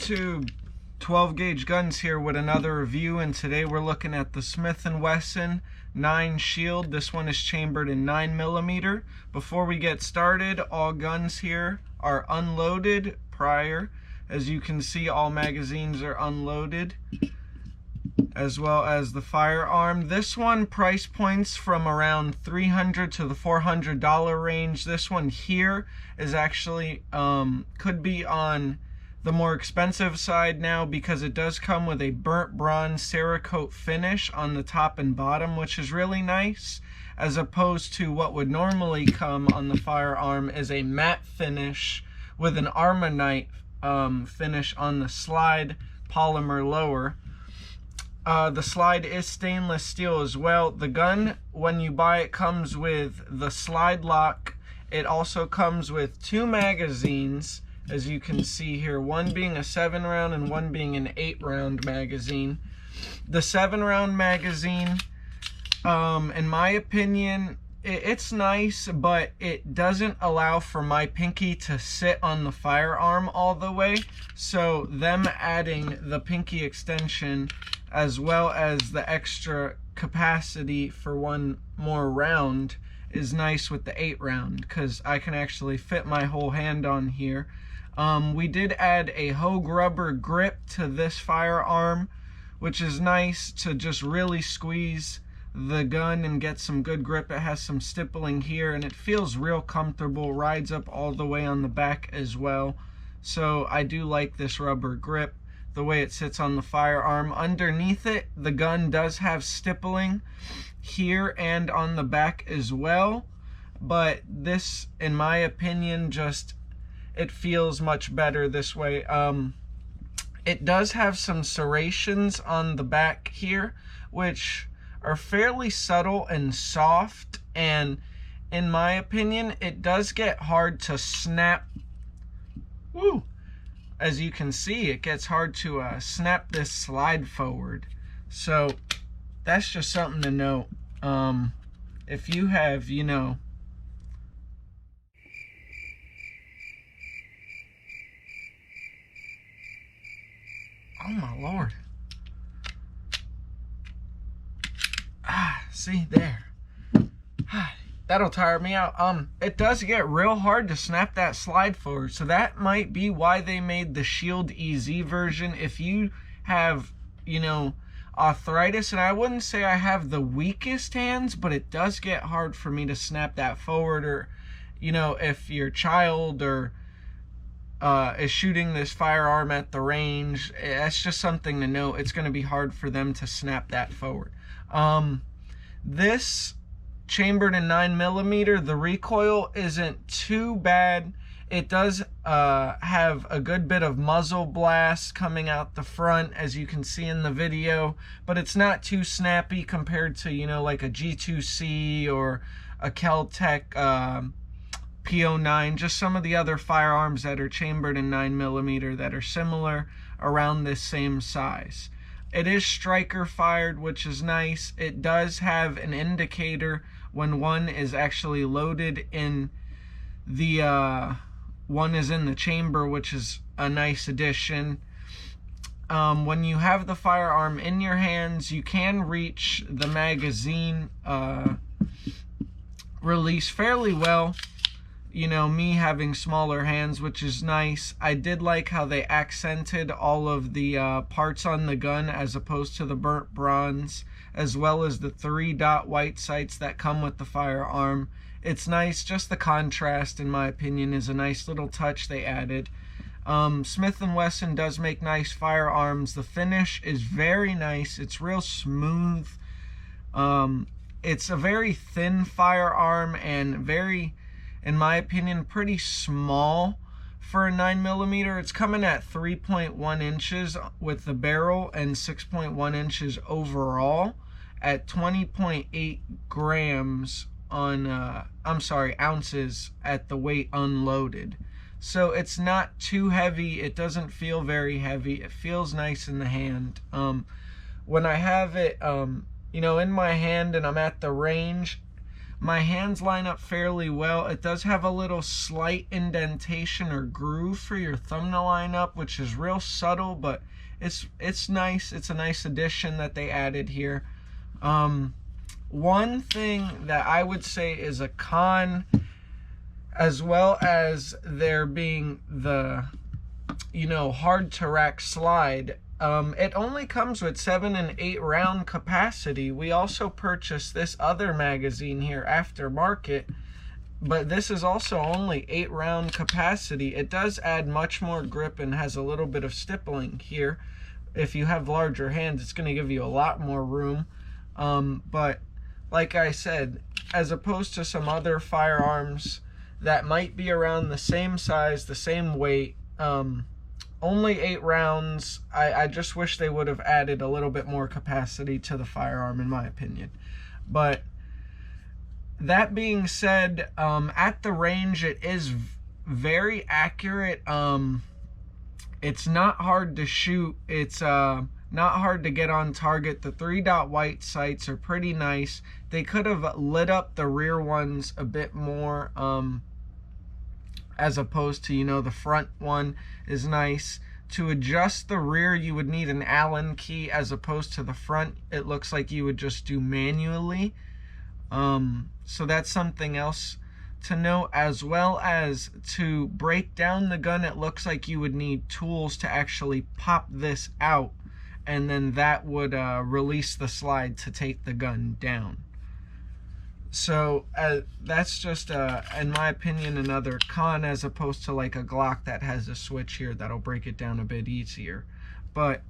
YouTube, 12 gauge guns here with another review, and today we're looking at the Smith&Wesson M&P Shield. This one is chambered in 9mm. Before we get started, all guns here are unloaded prior. As you can see, all magazines are unloaded, as well as the firearm. This one price points from around $300 to the $400 range. This one here is actually could be on the more expensive side now, because it does come with a burnt bronze Cerakote finish on the top and bottom, which is really nice, as opposed to what would normally come on the firearm is a matte finish with an Armonite finish on the slide polymer lower. The slide is stainless steel as well. The gun, when you buy it, comes with the slide lock. It also comes with 2 magazines, as you can see here, one being a 7-round and one being an 8-round magazine. The 7-round magazine, in my opinion, it's nice, but it doesn't allow for my pinky to sit on the firearm all the way. So them adding the pinky extension as well as the extra capacity for one more round is nice with the 8-round, because I can actually fit my whole hand on here. We did add a Hogue rubber grip to this firearm, which is nice to just really squeeze the gun and get some good grip. It has some stippling here and it feels real comfortable, rides up all the way on the back as well. So I do like this rubber grip, the way it sits on the firearm. Underneath it, the gun does have stippling here and on the back as well, but this, in my opinion, just it feels much better this way. It does have some serrations on the back here, which are fairly subtle and soft, and in my opinion, it does get hard to snap. Woo! As you can see, it gets hard to snap this slide forward. So that's just something to note. If you have, you know, oh my Lord. See there. That'll tire me out. It does get real hard to snap that slide forward. So that might be why they made the Shield EZ version. If you have, you know, arthritis, and I wouldn't say I have the weakest hands, but it does get hard for me to snap that forward. Or, you know, if your child or is shooting this firearm at the range, that's just something to note. It's going to be hard for them to snap that forward. This chambered in 9mm, the recoil isn't too bad. It does have a good bit of muzzle blast coming out the front, as you can see in the video, but it's not too snappy compared to, you know, like a G2C or a Kel-Tec P09, just some of the other firearms that are chambered in 9mm that are similar, around this same size. It is striker fired, which is nice. It does have an indicator when one is actually loaded in the one is in the chamber, which is a nice addition. When you have the firearm in your hands, you can reach the magazine release fairly well. You know, me having smaller hands, which is nice. I did like how they accented all of the parts on the gun as opposed to the burnt bronze, as well as the 3-dot white sights that come with the firearm. It's nice. Just the contrast, in my opinion, is a nice little touch they added. Smith&Wesson does make nice firearms. The finish is very nice. It's real smooth. It's a very thin firearm and very, in my opinion, pretty small for a 9mm. It's coming at 3.1 inches with the barrel and 6.1 inches overall at 20.8 grams on, ounces at the weight unloaded. So it's not too heavy. It doesn't feel very heavy. It feels nice in the hand. When I have it, you know, in my hand and I'm at the range, My hands line up fairly well. It does have a little slight indentation or groove for your thumb to line up, which is real subtle, but it's nice. It's a nice addition that they added here. One thing that I would say is a con, as well as there being the, hard to rack slide, it only comes with 7 and 8 round capacity. We also purchased this other magazine here aftermarket, but this is also only 8 round capacity. It does add much more grip and has a little bit of stippling here. If you have larger hands, it's going to give you a lot more room. But like I said, as opposed to some other firearms that might be around the same size, the same weight, only 8 rounds. I just wish they would have added a little bit more capacity to the firearm, in my opinion. But that being said, at the range, it is very accurate. It's not hard to shoot. It's not hard to get on target. The 3-dot white sights are pretty nice. They could have lit up the rear ones a bit more, as opposed to, the front one is nice. To adjust the rear, you would need an Allen key, as opposed to the front. It looks like you would just do manually. So that's something else to note, as well as to break down the gun. It looks like you would need tools to actually pop this out, and then that would release the slide to take the gun down. So that's just, in my opinion, another con, as opposed to like a Glock that has a switch here that'll break it down a bit easier. But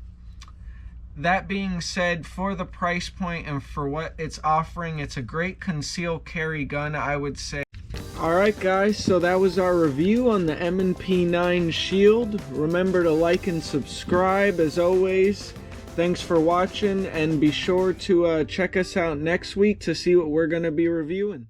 that being said, for the price point and for what it's offering, it's a great concealed carry gun, I would say. Alright guys, so that was our review on the M&P Shield. Remember to like and subscribe as always. Thanks for watching, and be sure to check us out next week to see what we're going to be reviewing.